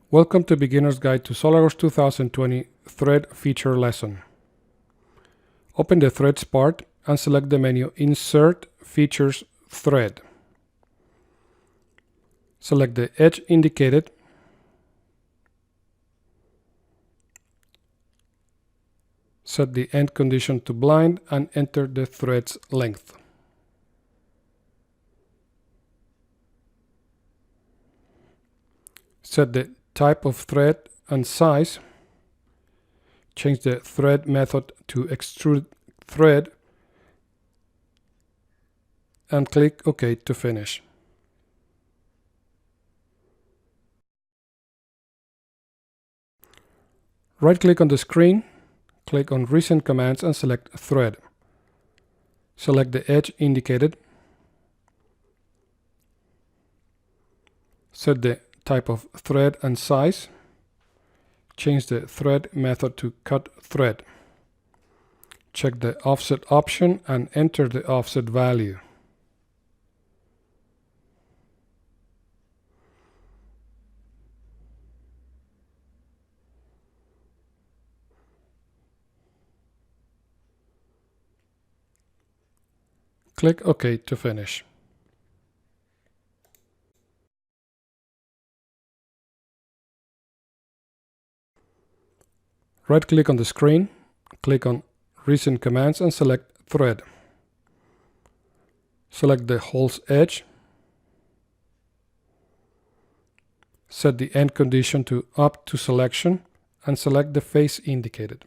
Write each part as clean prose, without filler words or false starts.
Welcome to Beginner's Guide to SOLIDWORKS 2020 Thread Feature Lesson. Open the Threads part and select the menu Insert Features Thread. Select the edge indicated. Set the end condition to blind and enter the thread's length. Set the type of thread and size. Change the thread method to extrude thread and click OK to finish. Right-click on the screen, click on Recent Commands and select Thread. Select the edge indicated. Set the type of thread and size. Change the thread method to cut thread. Check the offset option and enter the offset value. Click OK to finish. Right-click on the screen, click on Recent Commands and select Thread. Select the hole's edge. Set the end condition to Up to Selection and select the face indicated.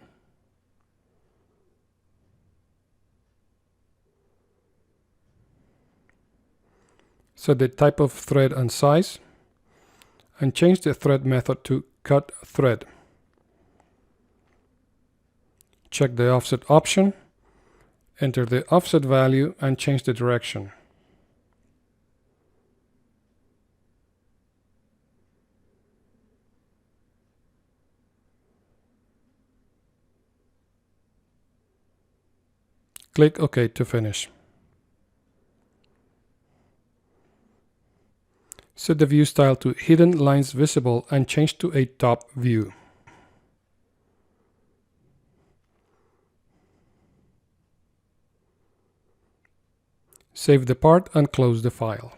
Set the type of thread and size and change the thread method to Cut Thread. Check the offset option, enter the offset value and change the direction. Click OK to finish. Set the view style to Hidden Lines Visible and change to a top view. Save the part and close the file.